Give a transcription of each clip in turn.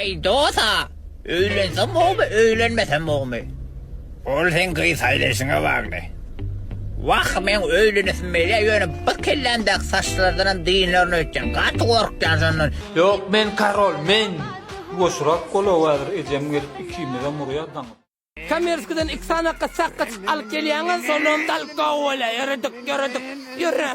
Hey dosa, öğlensem mi, öğlenmesem mi? Ol sen kıyı sayılışına bağlı. Vah men öğlenesim meyle yönü bir kellendek saçlardan dinlerini öteceksin. Katı korkcan senden. Yok men Karol men. Goşurak kola vardır ecem gelip ikimizden buraya adam. Kamerskadan iksana sakız al kelyangan sonum dal kawala yürüdük. Yürü.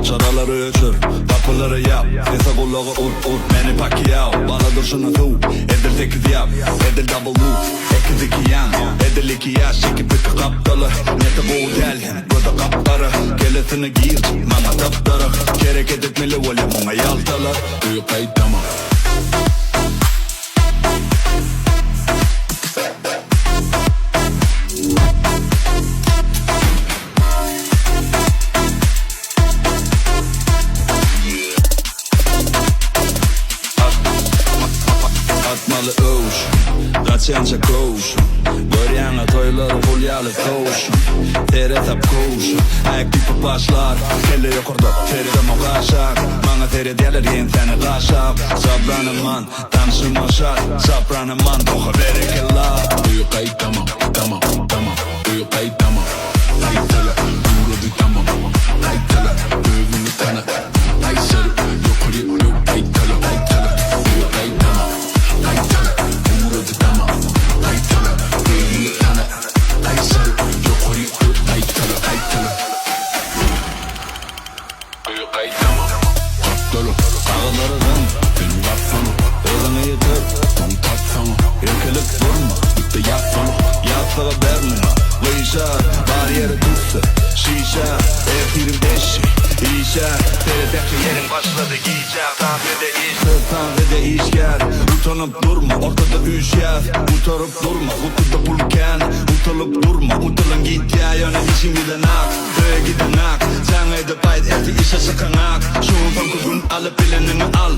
Çaraları ölçür, kapıları yap. Sese kulağı ur, beni pakiyav. Bana durşunu tu, edil 8 yap. Edil double move, 2 yan. Edil 2 yaş, 2 piki kaptalı. Neti bu del, göde kaptarı. Kelesini giyir, mana taptarı. Gerek edetmeli volüm ona yaltalı. Uyu kayıtlama. Atmalı öş, kaçanca koş. Görýäňe toýlary bulýaly koş. Tere tap koş, ayak tipi başlar. Kelle ýokurda, terede mogaşak. Maňa tere diýerler ýen seni gaşap. Sabranyman, tanşyma şart. Sabranyman, toha berekellah. Uyu kayıt tamam. Uyu kayıt tamam. Aytala, uğradı tamam. Aytala, övünü kana. Ay sarı, yokurya, yok aytala. Uyu kayıt tamam. Aytala, uğradı tamam. Aytala, övünü kana. Ay sarı, yokurya, yok aytala. Uyu kayıt tamam. Dolu, ağlarıdan, benim kapsamı. Özüne yeter, son tatsama. Erkelik durma, bitti yapsana. Yapsana bermuna, lıyşar, bariyeri tutsa. Şişa, ertirim eşi, işe. Teredeki yerin başladı giyeceğim. Tanrı'da iş gel. Utanıp durma, ortada üç yaz. Utanıp durma, kutuda bulken. Utanıp durma, utanın git ya. Yöne işin giden ak, köye giden ak. Sen edip ait erti işe sıkan ak. Şunun son kuzgun alıp bilenini al.